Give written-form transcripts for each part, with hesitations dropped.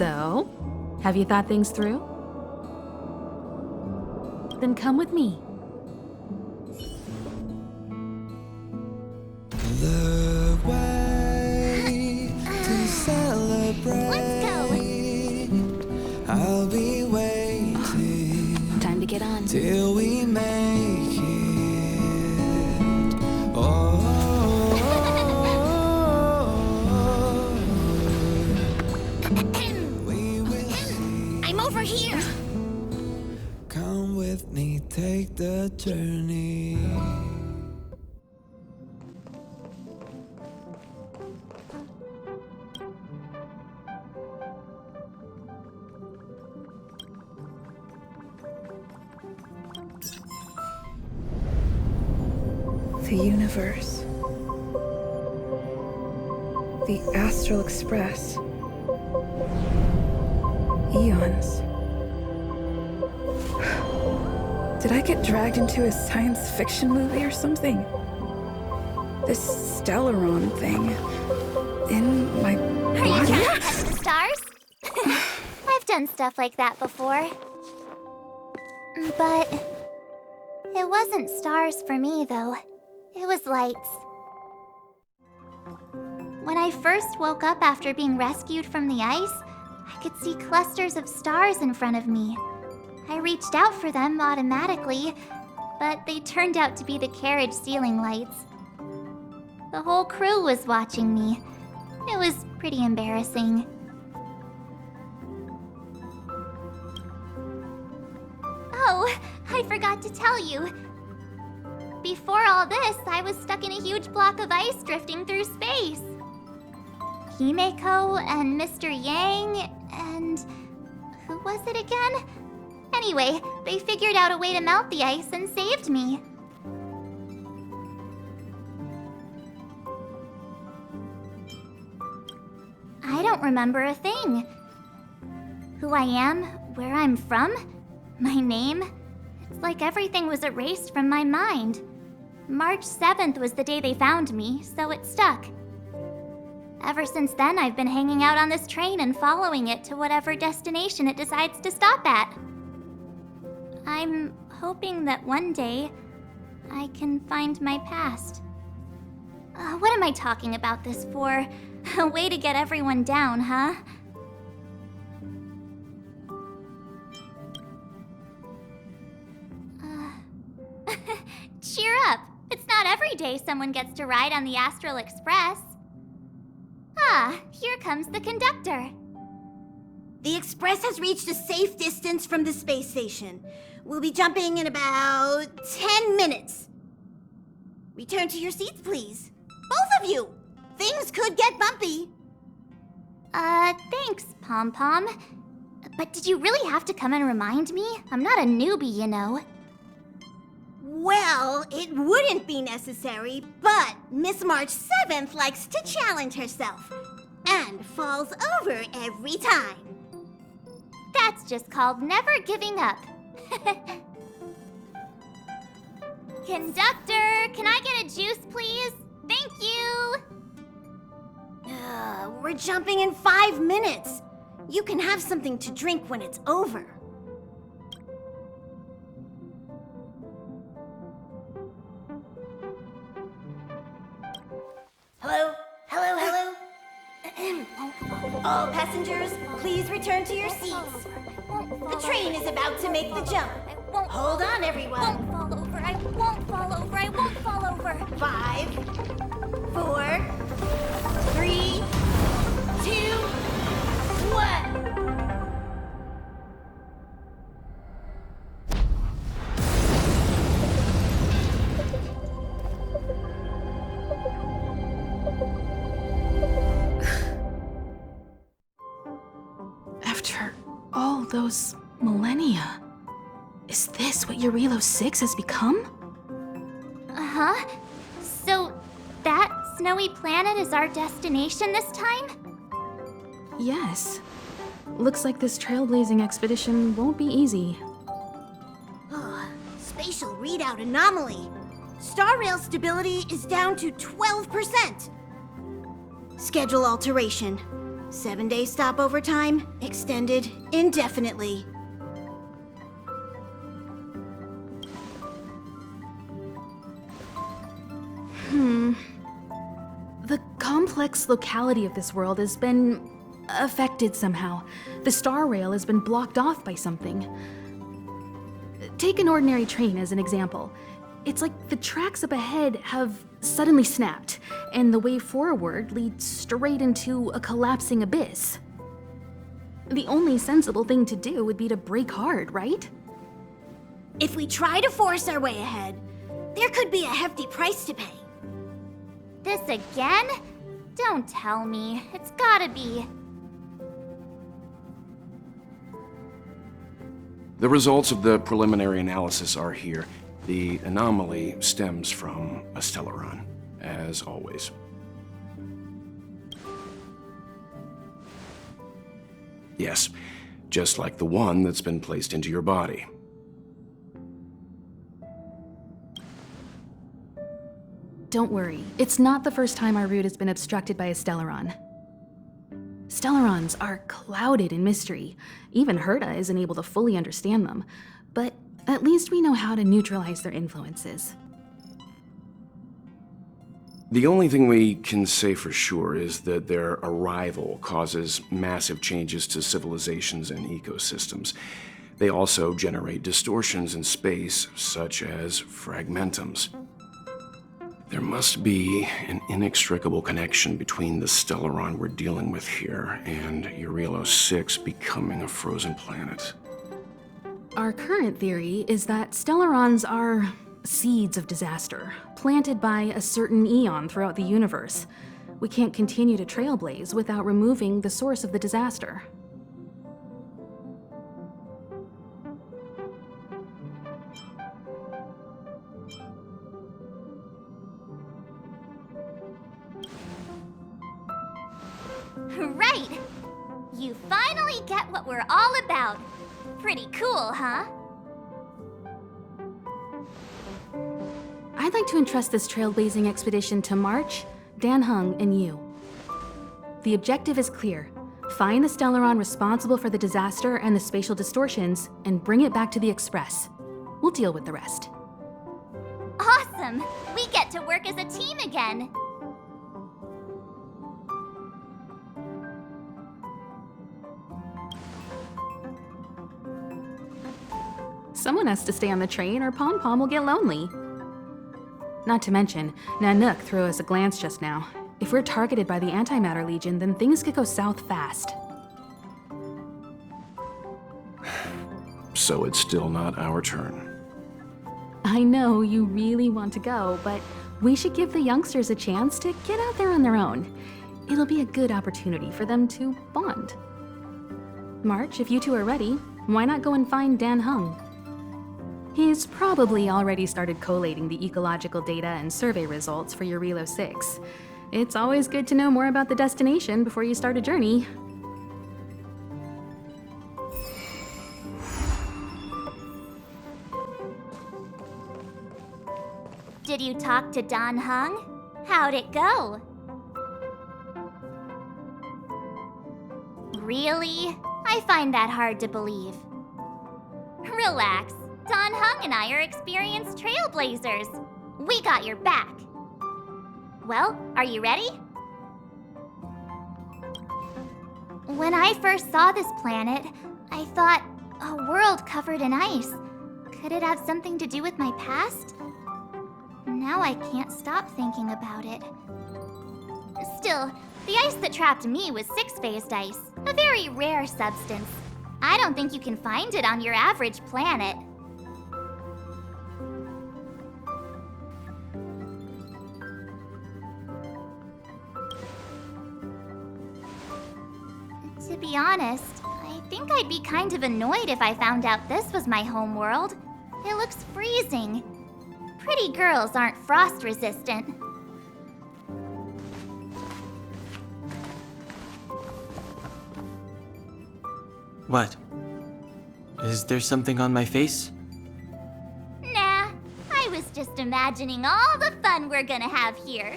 So, have you thought things through? Then come with me. The way to celebrate. Let's go. I'll be waiting Time to get on. till we make it. Oh, we will see. I'm over here. Come with me, take the journey. The universe. The Astral Express. Eons. Did I get dragged into a science fiction movie or something? This Stellaron thing in my Are you body? trying to touch the stars? I've done stuff like that before. But it wasn't stars for me, though. It was lights. When I first woke up after being rescued from the ice, I could see clusters of stars in front of me. I reached out for them automatically, but they turned out to be the carriage ceiling lights. The whole crew was watching me. It was pretty embarrassing. Oh, I forgot to tell you. Before all this, I was stuck in a huge block of ice drifting through space. Himeko and Mr. Yang and... who was it again? Anyway, they figured out a way to melt the ice and saved me. I don't remember a thing. Who I am, where I'm from, my name. It's like everything was erased from my mind. March 7th was the day they found me, so it stuck. Ever since then, I've been hanging out on this train and following it to whatever destination it decides to stop at. I'm hoping that one day I can find my past. What am I talking about this for? A way to get everyone down, huh? Cheer up! It's not every day someone gets to ride on the Astral Express. Ah, here comes the conductor. The Express has reached a safe distance from the space station. We'll be jumping in about 10 minutes. Return to your seats, please. Both of you! Things could get bumpy. Thanks, Pom Pom. But did you really have to come and remind me? I'm not a newbie, you know. Well, it wouldn't be necessary, but Miss March 7th likes to challenge herself and falls over every time. That's just called never giving up. Conductor, can I get a juice, please? Thank you! We're jumping in 5 minutes. You can have something to drink when it's over. Hello? Hello, hello? All passengers, please return to your seats. The train is about to make the jump. Hold on, everyone. I won't fall over. I won't fall over. 5, 4, 3, 2, 1. After all those millennia, is this what Eurilo 6 has become? Uh-huh. So, that snowy planet is our destination this time? Yes. Looks like this trailblazing expedition won't be easy. Spatial readout anomaly. Star rail stability is down to 12%. Schedule alteration. 7-day stopover time extended indefinitely. The complex locality of this world has been affected somehow. The star rail has been blocked off by something. Take an ordinary train as an example. It's like the tracks up ahead have suddenly snapped, and the way forward leads straight into a collapsing abyss. The only sensible thing to do would be to brake hard, right? If we try to force our way ahead, there could be a hefty price to pay. This again? Don't tell me. It's gotta be. The results of the preliminary analysis are here. The anomaly stems from a stellaron, as always. Yes, just like the one that's been placed into your body. Don't worry, it's not the first time our route has been obstructed by a stellaron. Stellarons are clouded in mystery. Even Herta isn't able to fully understand them, but at least we know how to neutralize their influences. The only thing we can say for sure is that their arrival causes massive changes to civilizations and ecosystems. They also generate distortions in space, such as fragmentums. There must be an inextricable connection between the stellaron we're dealing with here and Eurylos 6 becoming a frozen planet. Our current theory is that stellarons are seeds of disaster, planted by a certain eon throughout the universe. We can't continue to trailblaze without removing the source of the disaster. Right! You finally get what we're all about. Pretty cool, huh? I'd like to entrust this trailblazing expedition to March, Dan Heng, and you. The objective is clear. Find the stellaron responsible for the disaster and the spatial distortions, and bring it back to the Express. We'll deal with the rest. Awesome! We get to work as a team again. Someone has to stay on the train or Pom Pom will get lonely. Not to mention, Nanook threw us a glance just now. If we're targeted by the Antimatter Legion, then things could go south fast. So it's still not our turn. I know you really want to go, but we should give the youngsters a chance to get out there on their own. It'll be a good opportunity for them to bond. March, if you two are ready, why not go and find Dan Heng? He's probably already started collating the ecological data and survey results for Eurylos 6. It's always good to know more about the destination before you start a journey. Did you talk to Dan Heng? How'd it go? Really? I find that hard to believe. Relax. Dan Heng and I are experienced trailblazers. We got your back. Well, are you ready? When I first saw this planet, I thought, a world covered in ice. Could it have something to do with my past? Now I can't stop thinking about it. Still, the ice that trapped me was six-phased ice, a very rare substance. I don't think you can find it on your average planet. To be honest, I think I'd be kind of annoyed if I found out this was my home world. It looks freezing. Pretty girls aren't frost resistant. What? Is there something on my face? Nah, I was just imagining all the fun we're gonna have here.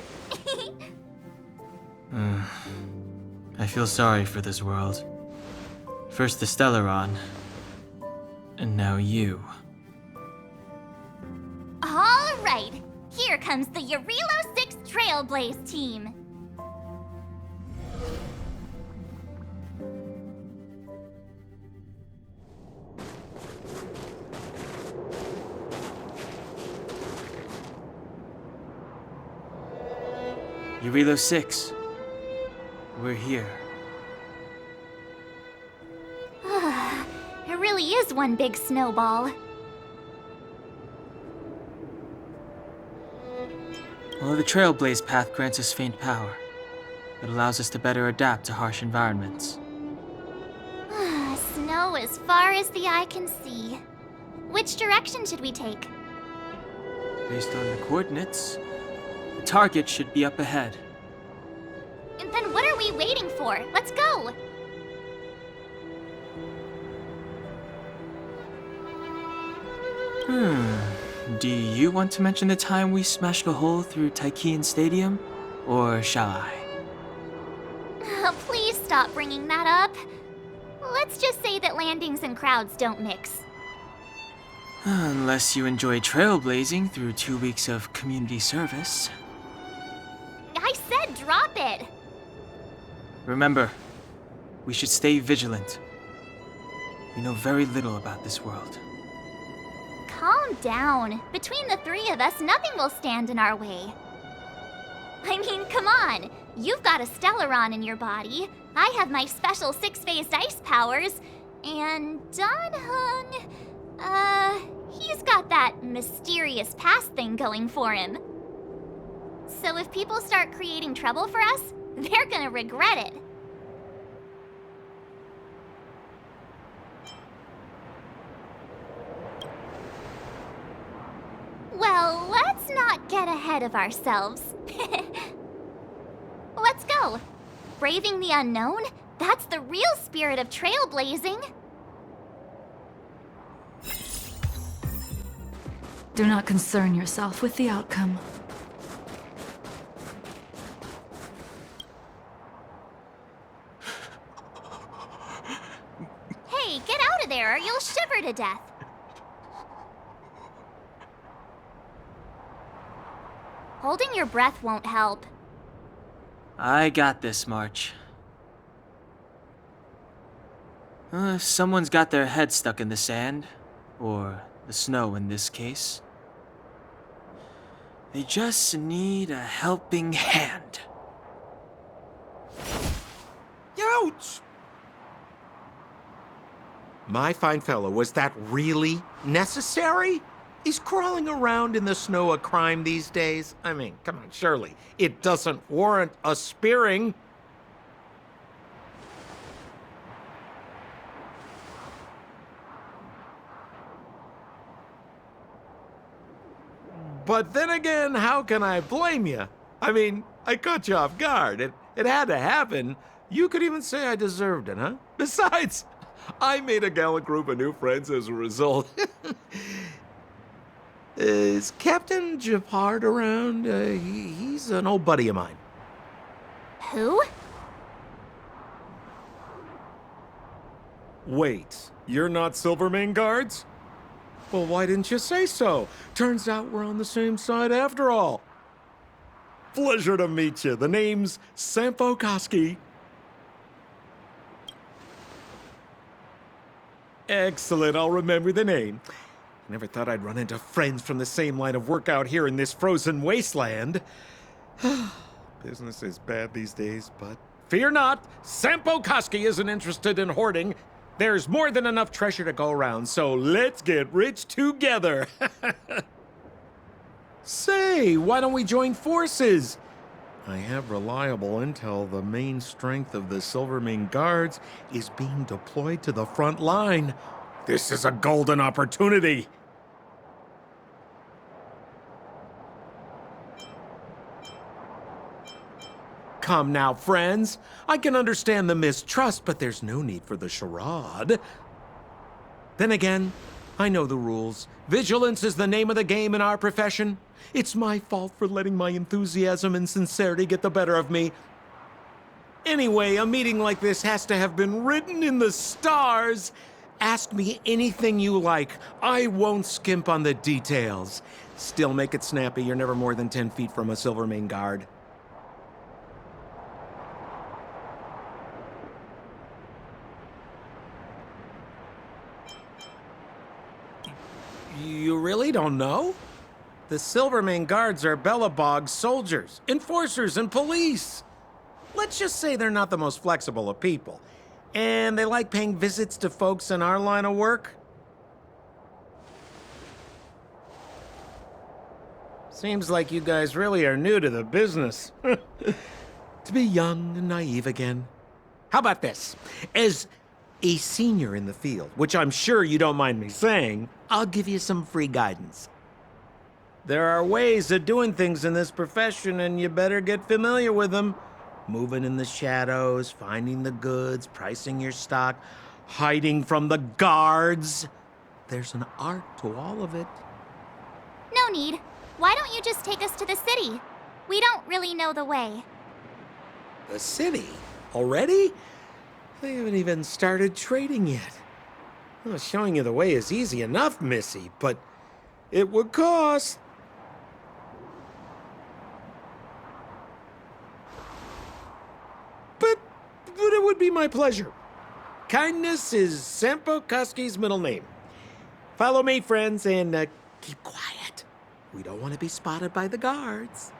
I feel sorry for this world. First the Stellaron, and now you. All right, here comes the Eurilo 6 Trailblaze team. Eurilo 6. We're here. It really is one big snowball. Well, the Trailblaze path grants us faint power. It allows us to better adapt to harsh environments. Snow as far as the eye can see. Which direction should we take? Based on the coordinates, the target should be up ahead. And then what are we waiting for? Let's go! Do you want to mention the time we smashed a hole through Taikian Stadium? Or shall I? Please stop bringing that up. Let's just say that landings and crowds don't mix. Unless you enjoy trailblazing through 2 weeks of community service. I said drop it! Remember, we should stay vigilant. We know very little about this world. Calm down. Between the three of us, nothing will stand in our way. I mean, come on. You've got a Stellaron in your body. I have my special 6-phased ice powers. And Dan Hung, he's got that mysterious past thing going for him. So if people start creating trouble for us, they're gonna regret it. Well, let's not get ahead of ourselves. Let's go. Braving the unknown? That's the real spirit of trailblazing. Do not concern yourself with the outcome. Hey, get out of there or you'll shiver to death. Holding your breath won't help. I got this, March. If someone's got their head stuck in the sand, or the snow in this case, they just need a helping hand. Ouch! My fine fellow, was that really necessary? Is crawling around in the snow a crime these days? I mean, come on, surely. It doesn't warrant a spearing. But then again, how can I blame you? I mean, I caught you off guard. It had to happen. You could even say I deserved it, huh? Besides, I made a gallant group of new friends as a result. Is Captain Japard around? He's an old buddy of mine. Who? Wait, you're not Silvermane Guards? Well, why didn't you say so? Turns out we're on the same side after all. Pleasure to meet you. The name's Sampo Koski. Excellent, I'll remember the name. Never thought I'd run into friends from the same line of work out here in this frozen wasteland. Business is bad these days, but fear not, Sampo Koski isn't interested in hoarding. There's more than enough treasure to go around, so let's get rich together. Say, why don't we join forces? I have reliable intel the main strength of the Silvermane Guards is being deployed to the front line. This is a golden opportunity. Come now, friends. I can understand the mistrust, but there's no need for the charade. Then again, I know the rules. Vigilance is the name of the game in our profession. It's my fault for letting my enthusiasm and sincerity get the better of me. Anyway, a meeting like this has to have been written in the stars. Ask me anything you like. I won't skimp on the details. Still make it snappy. You're never more than 10 feet from a Silvermane guard. You really don't know? The Silvermane guards are Bellabog's soldiers, enforcers, and police. Let's just say they're not the most flexible of people. And they like paying visits to folks in our line of work. Seems like you guys really are new to the business. To be young and naive again. How about this? As a senior in the field, which I'm sure you don't mind me saying, I'll give you some free guidance. There are ways of doing things in this profession, and you better get familiar with them. Moving in the shadows, finding the goods, pricing your stock, hiding from the guards. There's an art to all of it. No need. Why don't you just take us to the city? We don't really know the way. The city? Already? They haven't even started trading yet. Well, showing you the way is easy enough, Missy, but it would cost. But it would be my pleasure. Kindness is Sampo Koski's middle name. Follow me, friends, and keep quiet. We don't want to be spotted by the guards.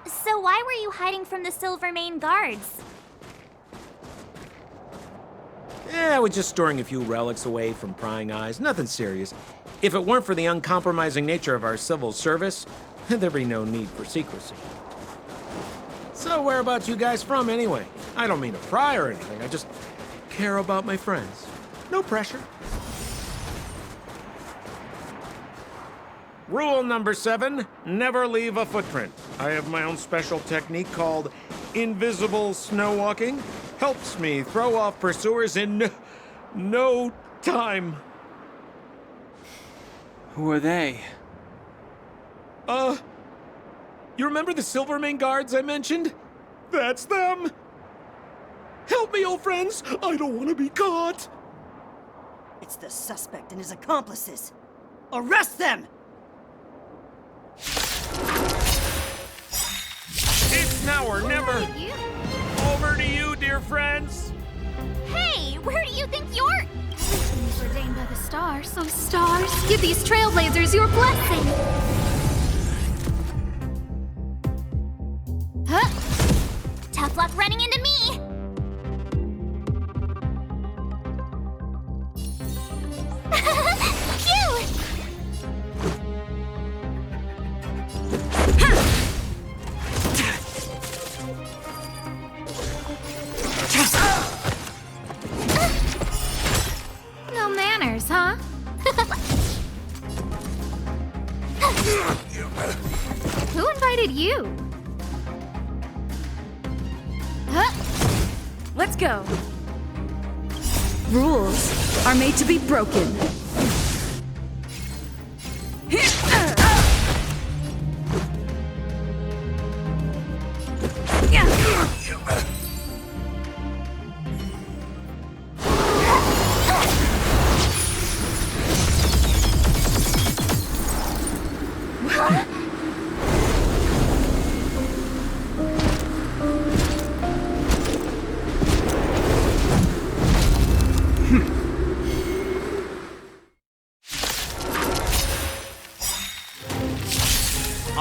So why were you hiding from the Silvermane guards? Yeah, we're just storing a few relics away from prying eyes. Nothing serious. If it weren't for the uncompromising nature of our civil service, there'd be no need for secrecy. So whereabouts you guys from, anyway? I don't mean to pry or anything. I just care about my friends. No pressure. Rule number 7, never leave a footprint. I have my own special technique called invisible snow walking. Helps me throw off pursuers in no time. Who are they? You remember the Silvermane guards I mentioned? That's them. Help me, old friends. I don't want to be caught. It's the suspect and his accomplices. Arrest them! It's now or never. You? Over to you, dear friends. Hey, where do you think you're? Everything is ordained by the stars, so stars, give these trailblazers your blessing. Huh? Tough luck running into me. Phew! No manners, huh? Who invited you? Huh? Let's go. Rules are made to be broken.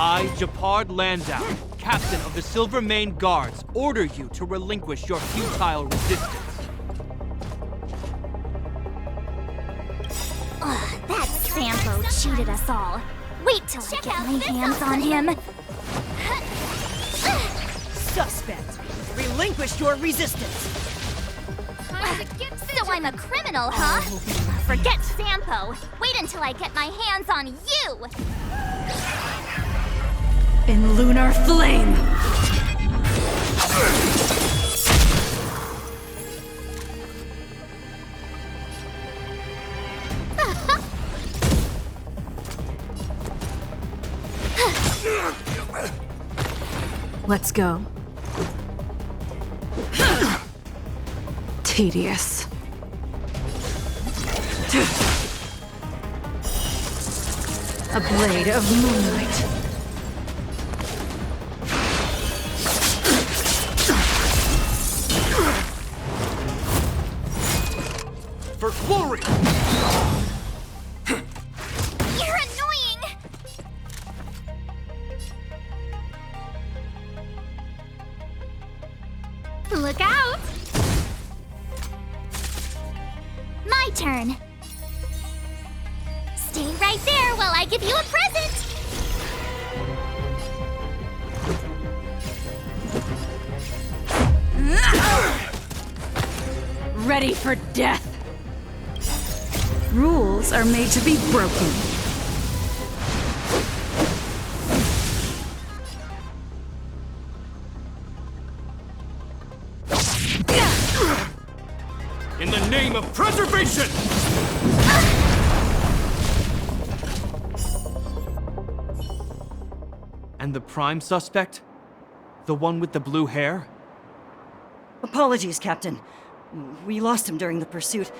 I, Japard Landau, captain of the Silvermane Guards, order you to relinquish your futile resistance. Ugh, that Sampo cheated us all. Wait till I get my hands on him. Suspect, relinquish your resistance. So I'm a criminal, huh? Forget Sampo. Wait until I get my hands on you. In lunar flame. Let's go. Tedious. A blade of moonlight. For glory! You're annoying! Look out! My turn. Stay right there while I give you a present! Ready for death. Rules are made to be broken. In the name of preservation! And the prime suspect? The one with the blue hair? Apologies, Captain. We lost him during the pursuit.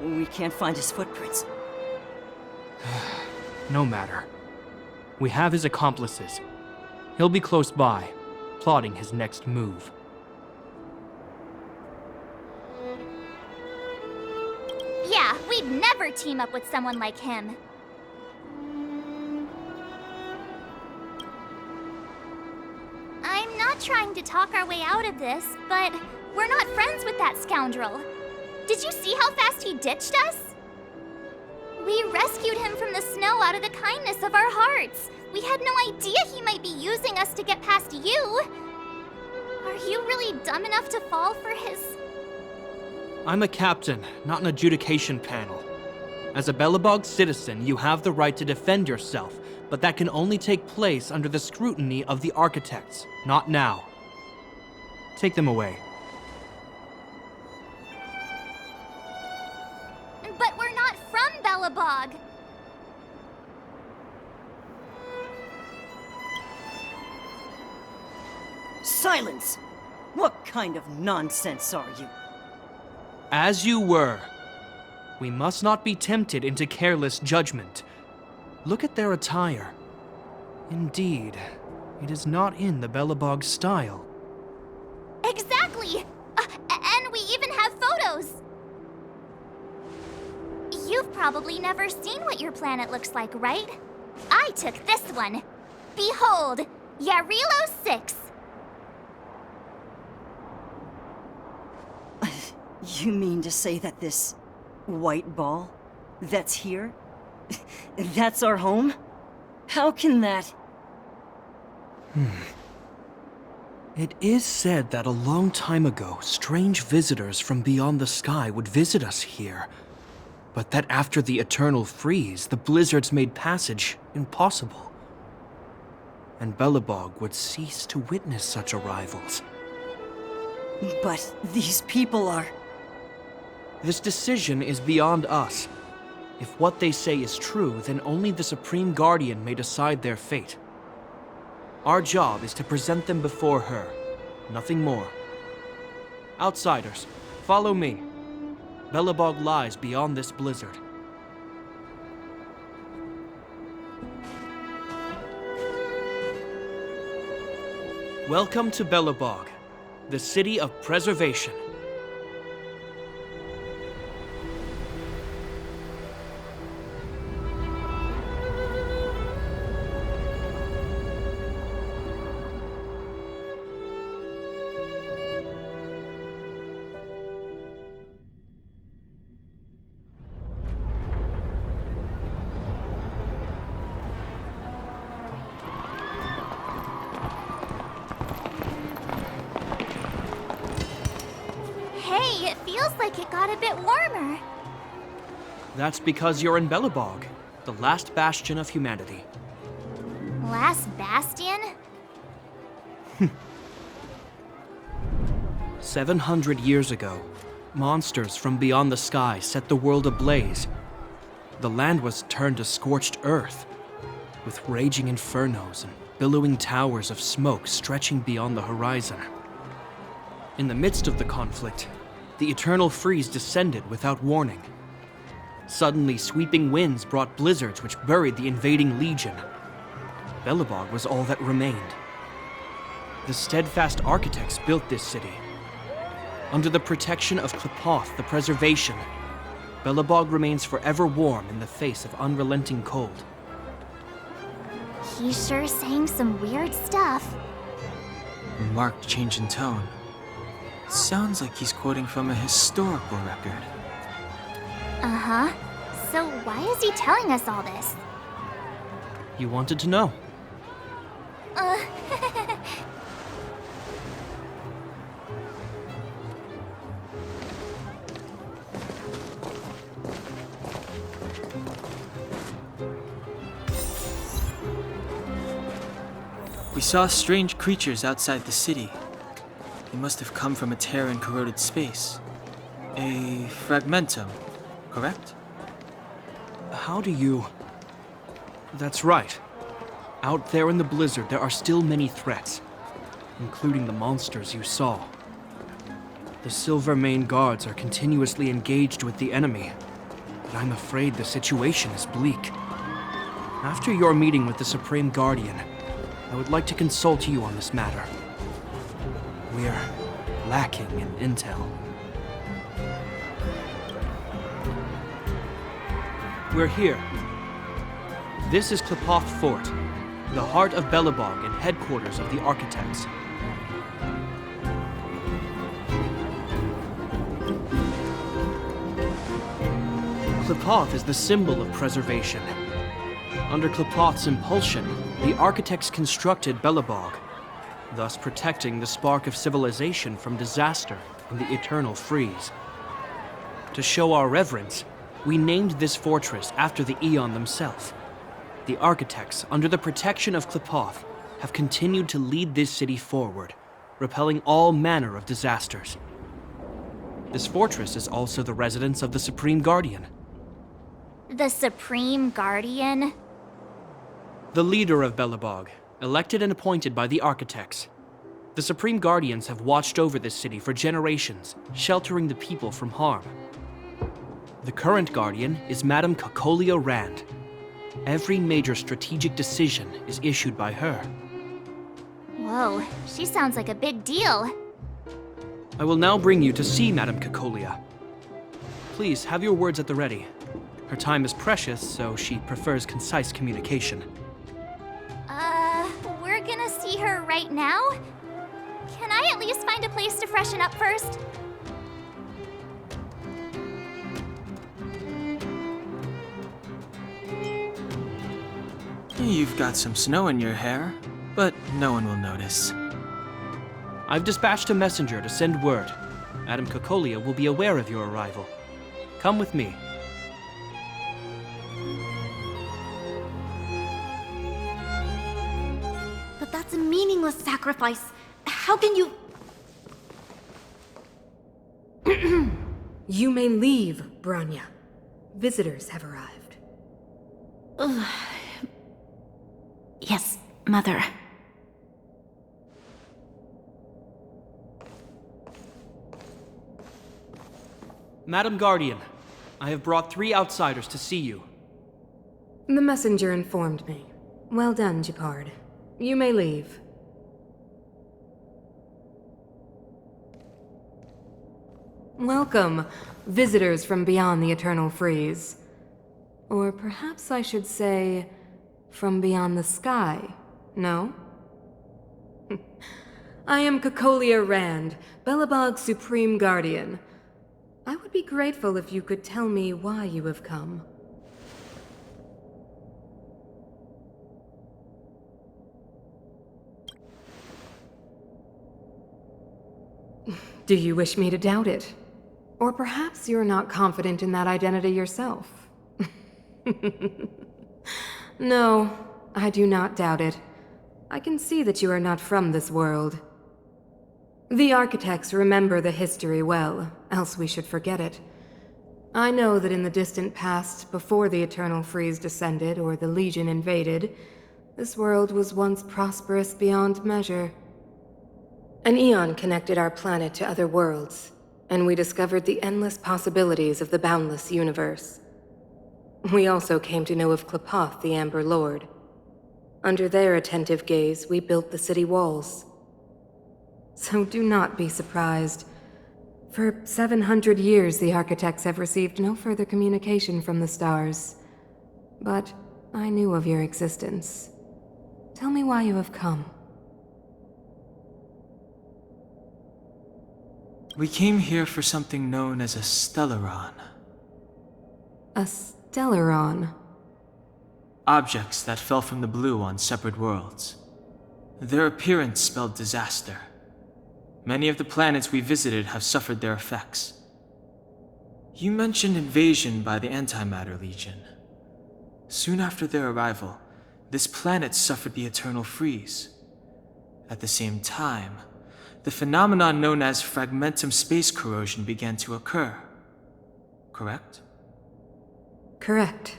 We can't find his footprints. No matter. We have his accomplices. He'll be close by, plotting his next move. Yeah, we'd never team up with someone like him. I'm not trying to talk our way out of this, but we're not friends with that scoundrel. Did you see how fast he ditched us? We rescued him from the snow out of the kindness of our hearts. We had no idea he might be using us to get past you. Are you really dumb enough to fall for his... I'm a captain, not an adjudication panel. As a Belobog citizen, you have the right to defend yourself, but that can only take place under the scrutiny of the architects, not now. Take them away. But we're not from Belobog. Silence! What kind of nonsense are you? As you were. We must not be tempted into careless judgment. Look at their attire. Indeed, it is not in the Belobog style. Exactly! And we even have photos! You've probably never seen what your planet looks like, right? I took this one. Behold, Yarilo 6. You mean to say that this white ball that's here, that's our home? How can that... It is said that a long time ago, strange visitors from beyond the sky would visit us here. But that after the eternal freeze, the blizzards made passage impossible. And Belobog would cease to witness such arrivals. But these people are... This decision is beyond us. If what they say is true, then only the Supreme Guardian may decide their fate. Our job is to present them before her, nothing more. Outsiders, follow me. Belobog lies beyond this blizzard. Welcome to Belobog, the city of preservation. Hey, it feels like it got a bit warmer. That's because you're in Belobog, the last bastion of humanity. Last bastion? 700 years ago, monsters from beyond the sky set the world ablaze. The land was turned to scorched earth, with raging infernos and billowing towers of smoke stretching beyond the horizon. In the midst of the conflict, the eternal freeze descended without warning. Suddenly, sweeping winds brought blizzards which buried the invading legion. Belobog was all that remained. The steadfast architects built this city. Under the protection of Klepoth, the preservation, Belobog remains forever warm in the face of unrelenting cold. He's sure saying some weird stuff. A marked change in tone. Sounds like he's quoting from a historical record. Uh-huh. So why is he telling us all this? You wanted to know. Uh... We saw strange creatures outside the city. They must have come from a tear in corroded space. A fragmentum, correct? How do you... That's right. Out there in the blizzard, there are still many threats, including the monsters you saw. The Silvermane guards are continuously engaged with the enemy, but I'm afraid the situation is bleak. After your meeting with the Supreme Guardian, I would like to consult you on this matter. We're lacking in intel. We're here. This is Klepoth Fort, the heart of Belobog and headquarters of the architects. Klepoth is the symbol of preservation. Under Klepoth's impulsion, the architects constructed Belobog, thus protecting the spark of civilization from disaster in the eternal freeze. To show our reverence, we named this fortress after the Aeon themselves. The architects, under the protection of Klepoth, have continued to lead this city forward, repelling all manner of disasters. This fortress is also the residence of the Supreme Guardian. The Supreme Guardian? The leader of Belobog, elected and appointed by the architects. The Supreme Guardians have watched over this city for generations, sheltering the people from harm. The current Guardian is Madame Cocolia Rand. Every major strategic decision is issued by her. Whoa, she sounds like a big deal. I will now bring you to see Madame Cocolia. Please have your words at the ready. Her time is precious, so she prefers concise communication. We're gonna see her right now? Can I at least find a place to freshen up first? You've got some snow in your hair, but no one will notice. I've dispatched a messenger to send word. Madame Cocolia will be aware of your arrival. Come with me. But that's a meaningless sacrifice. How can you... You may leave, Branya. Visitors have arrived. Yes, Mother. Madam Guardian, I have brought 3 outsiders to see you. The messenger informed me. Well done, Gepard. You may leave. Welcome, visitors from beyond the Eternal Freeze. Or perhaps I should say, from beyond the sky, no? I am Cocolia Rand, Belobog's Supreme Guardian. I would be grateful if you could tell me why you have come. Do you wish me to doubt it? Or perhaps you're not confident in that identity yourself? No, I do not doubt it. I can see that you are not from this world. The architects remember the history well, else we should forget it. I know that in the distant past, before the Eternal Freeze descended or the Legion invaded, This world was once prosperous beyond measure. An eon connected our planet to other worlds, and we discovered the endless possibilities of the boundless universe. We also came to know of Klapoth, the Amber Lord. Under their attentive gaze, we built the city walls. So do not be surprised. For 700 years, the architects have received no further communication from the stars. But I knew of your existence. Tell me why you have come. We came here for something known as a Stellaron. A Stellaron? Objects that fell from the blue on separate worlds. Their appearance spelled disaster. Many of the planets we visited have suffered their effects. You mentioned invasion by the Antimatter Legion. Soon after their arrival, this planet suffered the eternal freeze. At the same time, the phenomenon known as fragmentum space corrosion began to occur. Correct? Correct.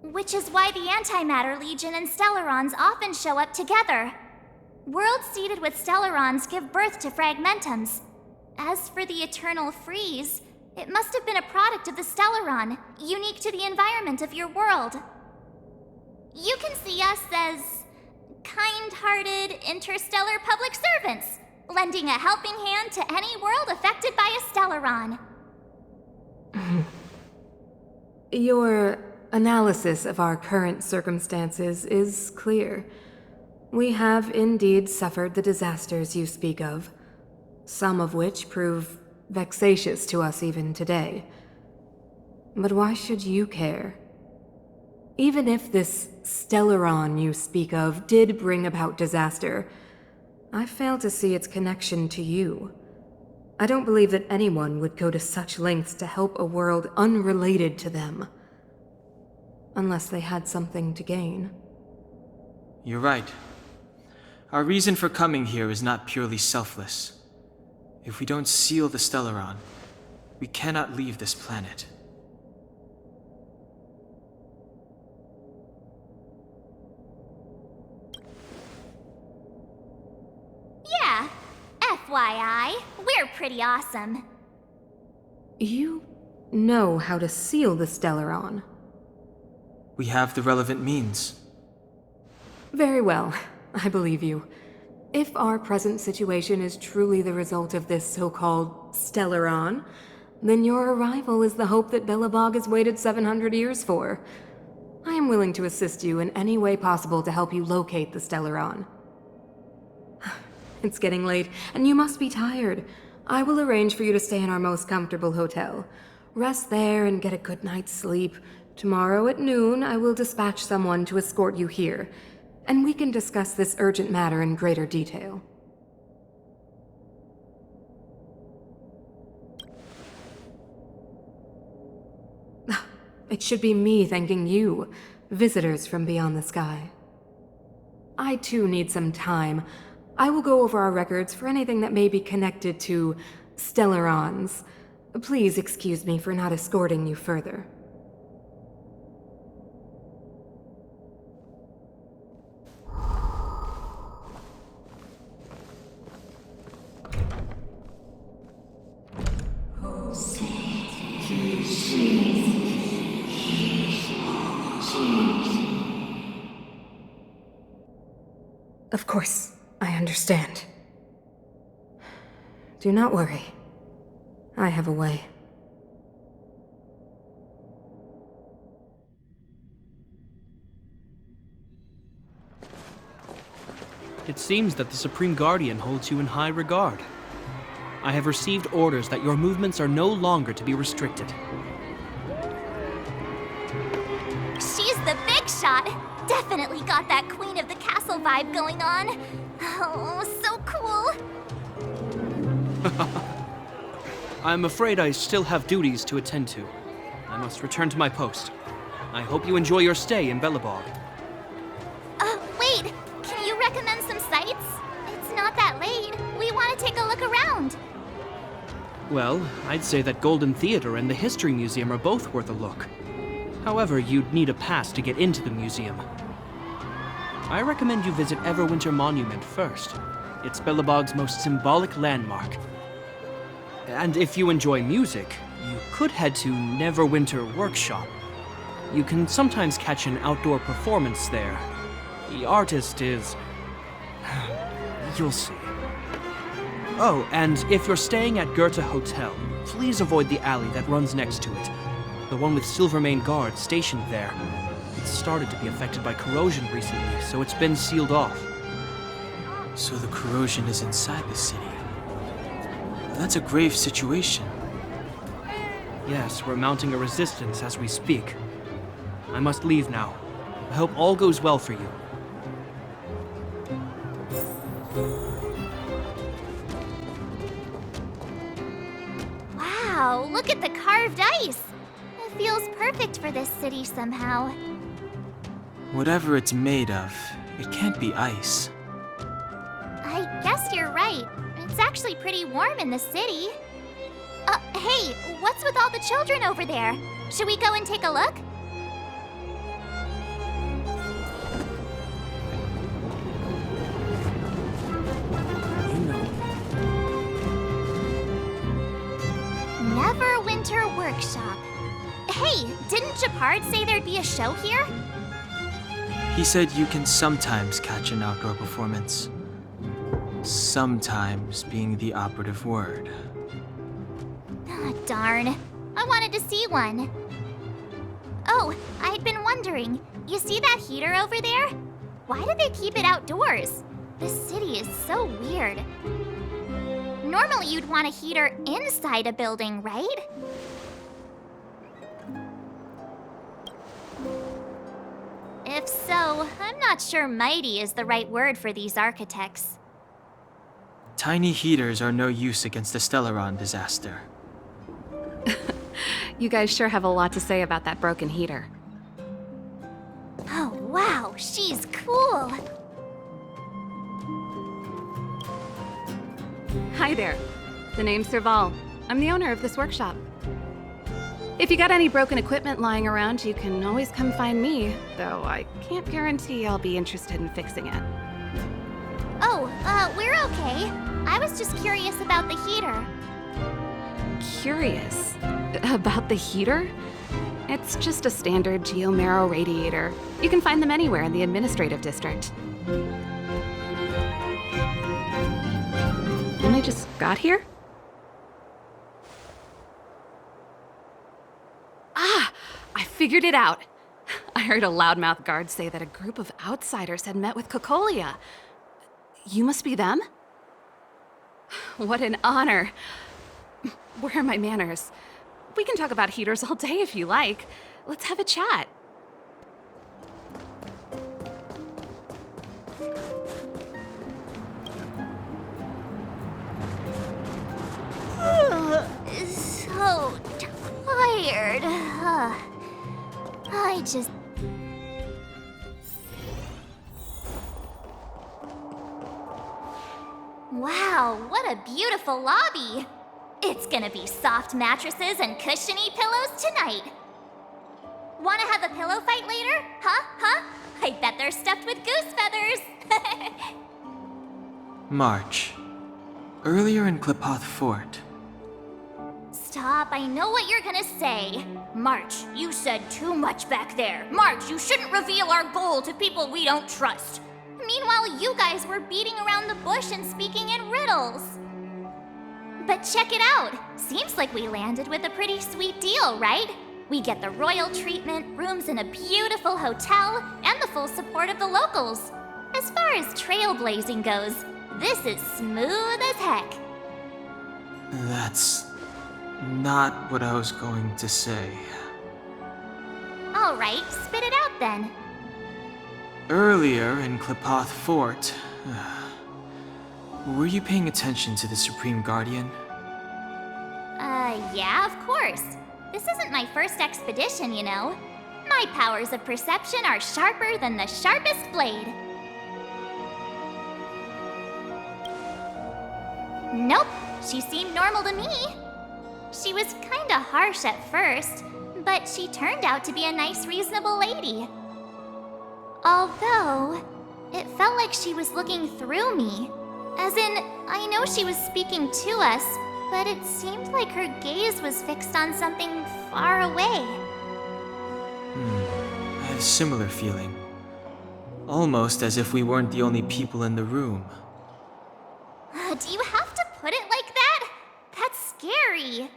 Which is why the Antimatter Legion and Stellarons often show up together. Worlds seeded with Stellarons give birth to fragmentums. As for the eternal freeze, it must have been a product of the Stellaron, unique to the environment of your world. You can see us as kind-hearted interstellar public servants, lending a helping hand to any world affected by a Stellaron. Your analysis of our current circumstances is clear. We have indeed suffered the disasters you speak of, some of which prove vexatious to us even today. But why should you care? Even if this Stellaron you speak of did bring about disaster, I fail to see its connection to you. I don't believe that anyone would go to such lengths to help a world unrelated to them. Unless they had something to gain. You're right. Our reason for coming here is not purely selfless. If we don't seal the Stellaron, we cannot leave this planet. Yeah, FYI, we're pretty awesome. You know how to seal the Stellaron. We have the relevant means. Very well, I believe you. If our present situation is truly the result of this so-called Stellaron, then your arrival is the hope that Belobog has waited 700 years for. I am willing to assist you in any way possible to help you locate the Stellaron. It's getting late, and you must be tired. I will arrange for you to stay in our most comfortable hotel. Rest there and get a good night's sleep. Tomorrow at noon, I will dispatch someone to escort you here, and we can discuss this urgent matter in greater detail. It should be me thanking you, visitors from beyond the sky. I too need some time. I will go over our records for anything that may be connected to Stellarons. Please excuse me for not escorting you further. Of course, I understand. Do not worry. I have a way. It seems that the Supreme Guardian holds you in high regard. I have received orders that your movements are no longer to be restricted. She's the big shot! Definitely got that Queen of the Castle vibe going on. Oh, so cool! I'm afraid I still have duties to attend to. I must return to my post. I hope you enjoy your stay in Belobog. Wait! Can you recommend some sites? Well, I'd say that Golden Theater and the History Museum are both worth a look. However, you'd need a pass to get into the museum. I recommend you visit Everwinter Monument first. It's Belobog's most symbolic landmark. And if you enjoy music, you could head to Neverwinter Workshop. You can sometimes catch an outdoor performance there. The artist is... you'll see. Oh, and if you're staying at Goethe Hotel, please avoid the alley that runs next to it. The one with Silvermane guards stationed there. It's started to be affected by corrosion recently, so it's been sealed off. So the corrosion is inside the city. That's a grave situation. Yes, we're mounting a resistance as we speak. I must leave now. I hope all goes well for you. Wow, look at the carved ice! It feels perfect for this city somehow. Whatever it's made of, it can't be ice. I guess you're right. It's actually pretty warm in the city. Hey, what's with all the children over there? Should we go and take a look? Neverwinter Workshop. Hey, didn't Japard say there'd be a show here? He said you can sometimes catch an outdoor performance. Sometimes being the operative word. Ah, darn. I wanted to see one. Oh, I'd been wondering. You see that heater over there? Why do they keep it outdoors? This city is so weird. Normally you'd want a heater inside a building, right? If so, I'm not sure mighty is the right word for these architects. Tiny heaters are no use against the Stellaron disaster. You guys sure have a lot to say about that broken heater. Oh, wow, she's cool. Hi there. The name's Serval. I'm the owner of this workshop. If you got any broken equipment lying around, you can always come find me, though I can't guarantee I'll be interested in fixing it. Oh, we're okay. I was just curious about the heater. Curious? About the heater? It's just a standard geomarrow radiator. You can find them anywhere in the administrative district. Only just got here? Ah! I figured it out! I heard a loudmouth guard say that a group of outsiders had met with Cocolia. You must be them? What an honor. Where are my manners? We can talk about heaters all day if you like. Let's have a chat. So tired. I just... Wow, what a beautiful lobby! It's gonna be soft mattresses and cushiony pillows tonight. Wanna have a pillow fight later? Huh? I bet they're stuffed with goose feathers. March. Earlier in Klipoth Fort. Stop, I know what you're gonna say. March, you said too much back there. March, you shouldn't reveal our goal to people we don't trust. Meanwhile, you guys were beating around the bush and speaking in riddles. But check it out. Seems like we landed with a pretty sweet deal, right? We get the royal treatment, rooms in a beautiful hotel, and the full support of the locals. As far as trailblazing goes, this is smooth as heck. That's not what I was going to say. All right, spit it out then. Earlier in Klipoth Fort, were you paying attention to the Supreme Guardian? Yeah, of course. This isn't my first expedition, you know. My powers of perception are sharper than the sharpest blade. Nope, she seemed normal to me. She was kinda harsh at first, but she turned out to be a nice, reasonable lady. Although, it felt like she was looking through me. As in, I know she was speaking to us, but it seemed like her gaze was fixed on something far away. I had a similar feeling. Almost as if we weren't the only people in the room. Do you have to put it like that? That's scary.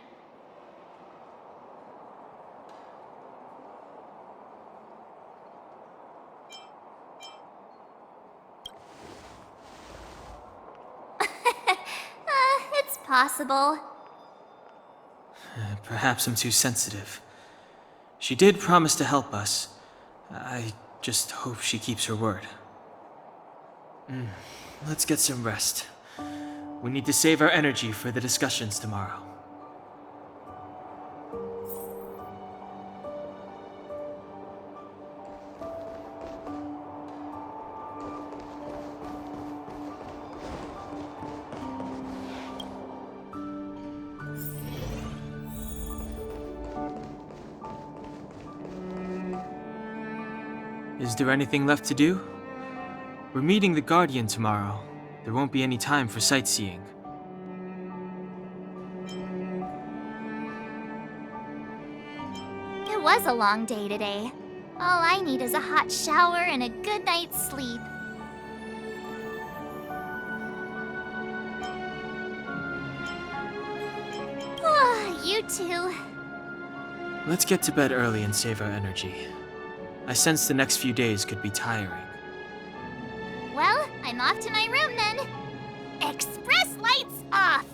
It's possible. Perhaps I'm too sensitive. She did promise to help us. I just hope she keeps her word. Let's get some rest. We need to save our energy for the discussions tomorrow. Is there anything left to do? We're meeting the Guardian tomorrow. There won't be any time for sightseeing. It was a long day today. All I need is a hot shower and a good night's sleep. You too. Let's get to bed early and save our energy. I sense the next few days could be tiring. Well, I'm off to my room then. Express lights off!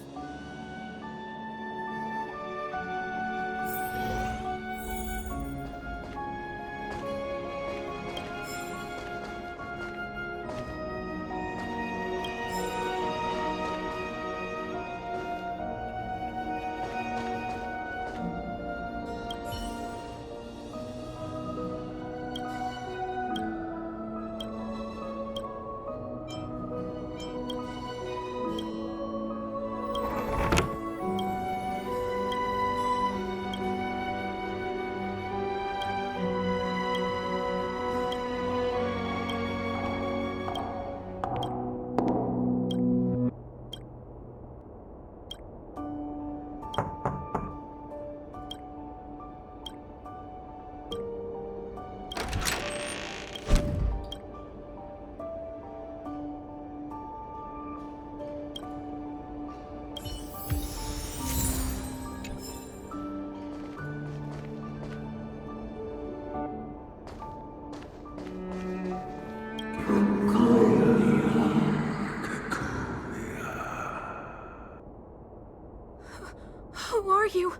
Who are you?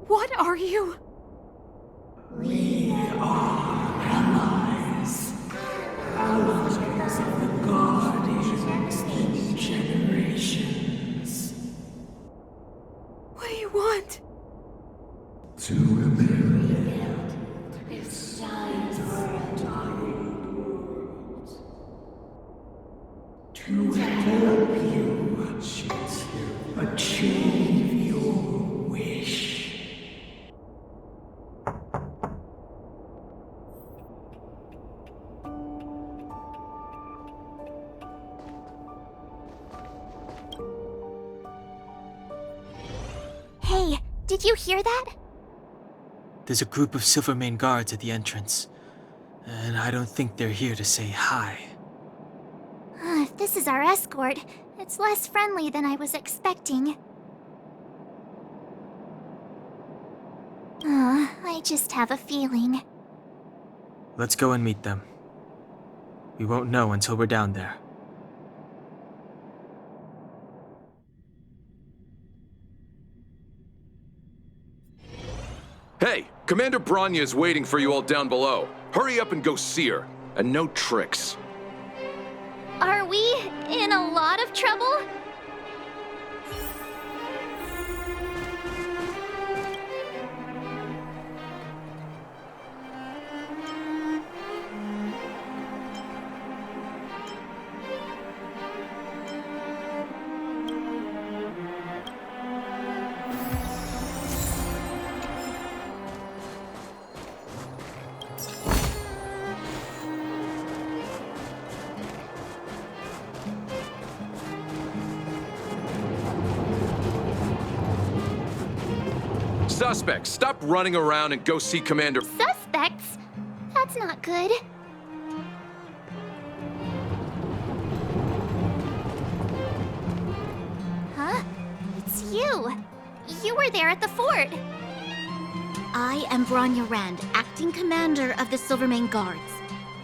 What are you? We are allies. Allies of the Guardians in generations. What do you want? To rebuild this dying world. To help you achieve your wish. Hey, did you hear that? There's a group of Silvermane guards at the entrance, and I don't think they're here to say hi. If this is our escort, it's less friendly than I was expecting. I just have a feeling. Let's go and meet them. We won't know until we're down there. Hey, Commander Branya is waiting for you all down below. Hurry up and go see her. And no tricks. Are we in a lot of trouble? suspects. Stop running around and go see Commander... Suspects? That's not good. Huh? It's you. You were there at the fort. I am Bronya Rand, acting commander of the Silvermane Guards.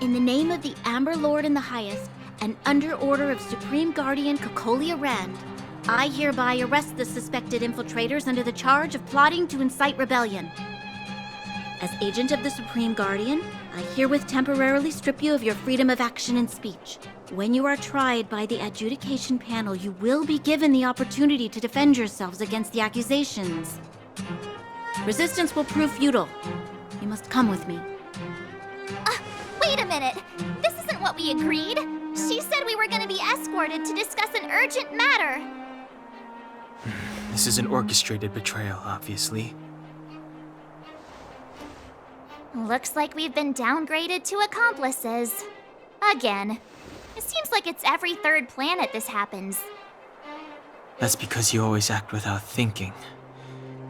In the name of the Amber Lord in the Highest, and under order of Supreme Guardian Cocolia Rand, I hereby arrest the suspected infiltrators under the charge of plotting to incite rebellion. As agent of the Supreme Guardian, I herewith temporarily strip you of your freedom of action and speech. When you are tried by the adjudication panel, you will be given the opportunity to defend yourselves against the accusations. Resistance will prove futile. You must come with me. Wait a minute. This isn't what we agreed. She said we were going to be escorted to discuss an urgent matter. This is an orchestrated betrayal, obviously. Looks like we've been downgraded to accomplices. Again. It seems like it's every third planet this happens. That's because you always act without thinking.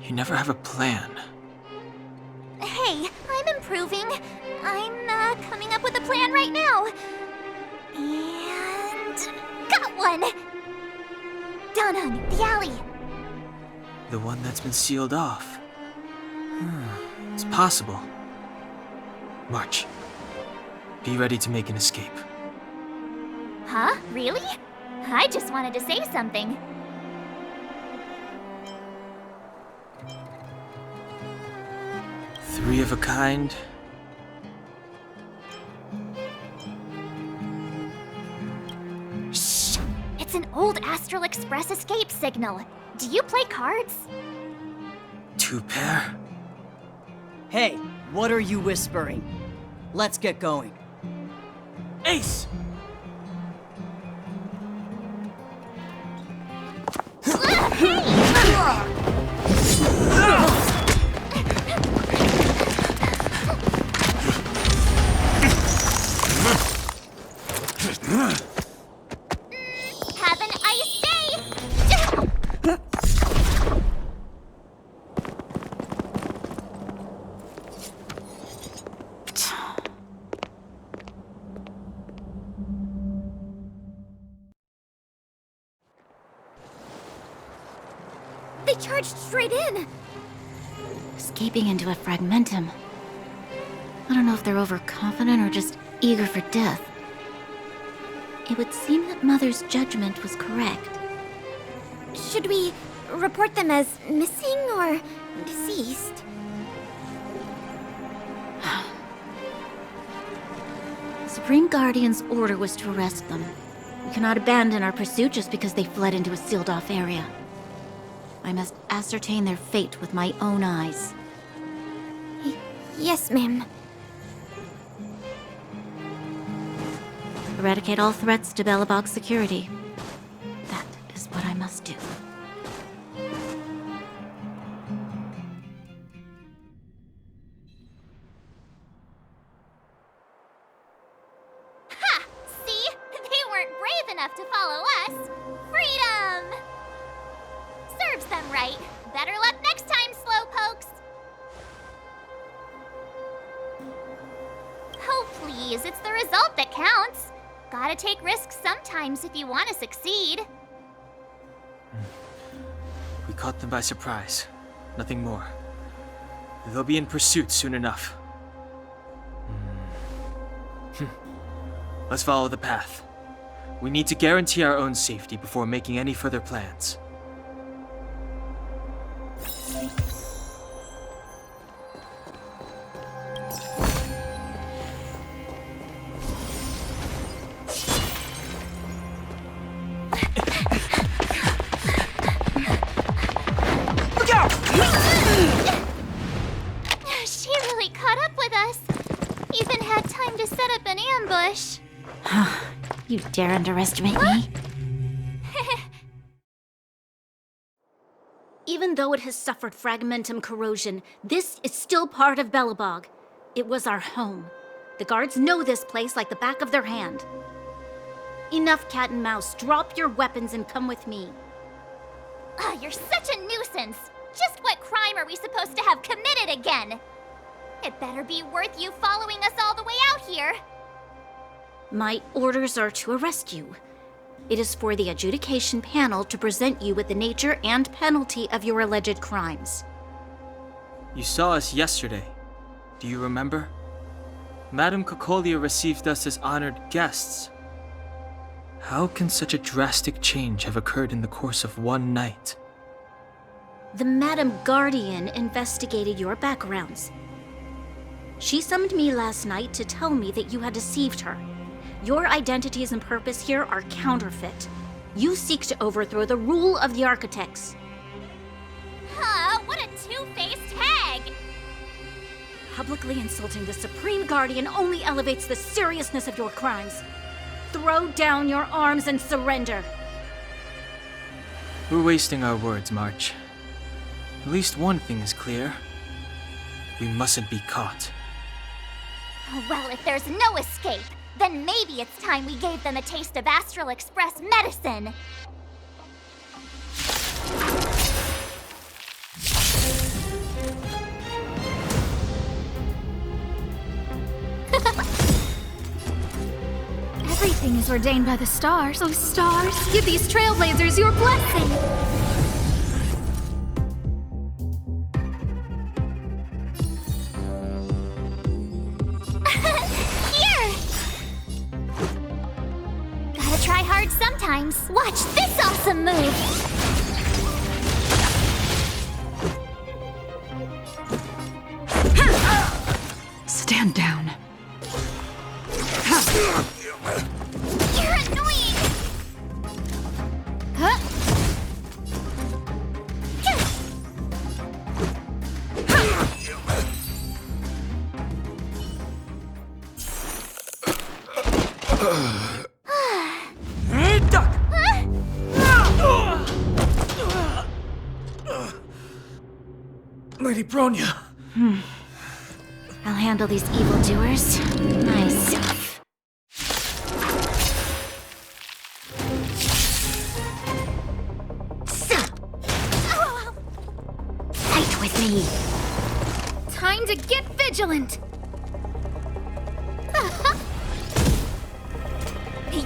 You never have a plan. Hey, I'm improving. I'm coming up with a plan right now. And... got one! Down on the alley. The one that's been sealed off. It's possible. March. Be ready to make an escape. Huh? Really? I just wanted to say something. Three of a kind. Shh! It's an old Astral Express escape signal. Do you play cards? Two pair. Hey, what are you whispering? Let's get going. Ace! Have an ice day! They charged straight in! Escaping into a fragmentum. I don't know if they're overconfident or just eager for death. It would seem that Mother's judgment was correct. Should we report them as missing or deceased? Supreme Guardian's order was to arrest them. We cannot abandon our pursuit just because they fled into a sealed-off area. I must ascertain their fate with my own eyes. Yes, ma'am. Eradicate all threats to Belobog's security. That is what I must do. Ha! See? They weren't brave enough to follow us. Freedom! Serves them right. Better luck next time, slowpokes. Oh, please, it's the result that counts. Gotta take risks sometimes if you want to succeed. We caught them by surprise. Nothing more. They'll be in pursuit soon enough. Let's follow the path. We need to guarantee our own safety before making any further plans. She really caught up with us. Even had time to set up an ambush. You dare underestimate me? Even though it has suffered fragmentum corrosion, this is still part of Belobog. It was our home. The guards know this place like the back of their hand. Enough cat and mouse. Drop your weapons and come with me. You're such a nuisance. Just what crime are we supposed to have committed again? It better be worth you following us all the way out here. My orders are to arrest you. It is for the adjudication panel to present you with the nature and penalty of your alleged crimes. You saw us yesterday. Do you remember? Madame Cocolia received us as honored guests. How can such a drastic change have occurred in the course of one night? The Madame Guardian investigated your backgrounds. She summoned me last night to tell me that you had deceived her. Your identities and purpose here are counterfeit. You seek to overthrow the rule of the Architects. Huh, what a two-faced hag! Publicly insulting the Supreme Guardian only elevates the seriousness of your crimes. Throw down your arms and surrender. We're wasting our words, March. At least one thing is clear. We mustn't be caught. Well, if there's no escape, then maybe it's time we gave them a taste of Astral Express medicine. Everything is ordained by the stars. Oh, stars, give these trailblazers your blessing. Here! Gotta try hard sometimes. Watch this awesome move! Stand down. You're annoying! Huh? Lady Bronya! I'll handle these evildoers. Nice. Fight with me. Time to get vigilant.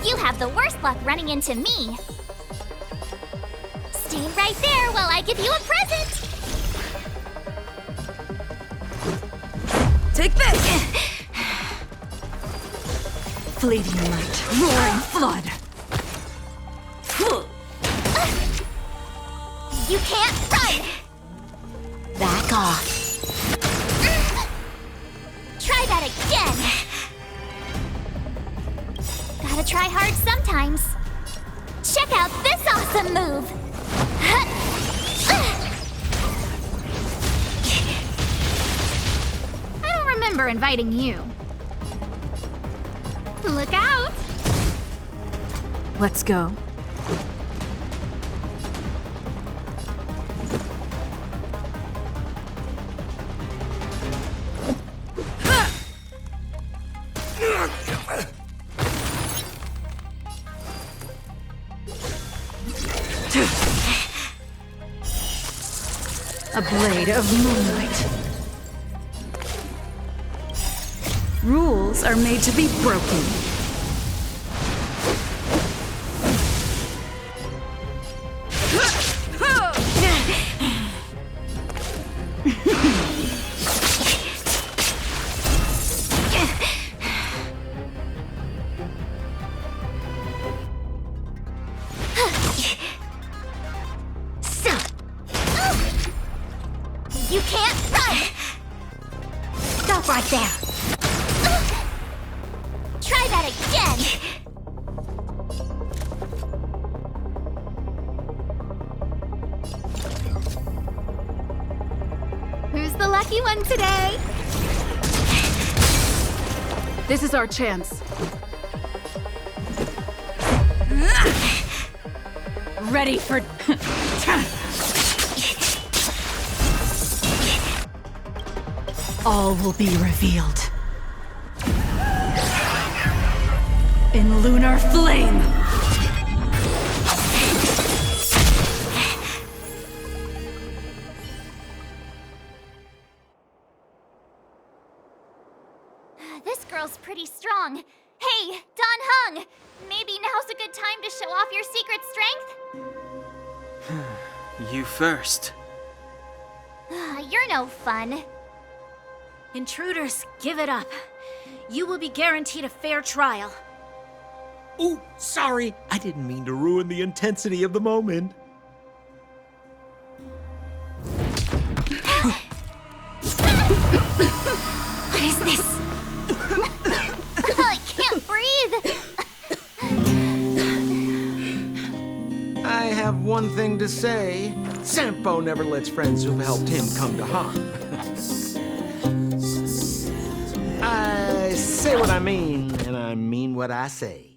You have the worst luck running into me. Stay right there while I give you a present. Take this! Fleeting light, roaring flood. You can't run! Back off. Try that again! Gotta try hard sometimes. Check out this awesome move! I don't remember inviting you. Look out! Let's go. A blade of moonlight. Rules are made to be broken. You can't run! Stop right there. Try that again! Who's the lucky one today? This is our chance. Ready for... All will be revealed. In lunar flame! this girl's pretty strong. Hey, Don Hung! Maybe now's a good time to show off your secret strength? You first. You're no fun. Intruders, give it up. You will be guaranteed a fair trial. Ooh, sorry. I didn't mean to ruin the intensity of the moment. What is this? I can't breathe! I have one thing to say. Sampo never lets friends who've helped him come to harm. I say what I mean, and I mean what I say.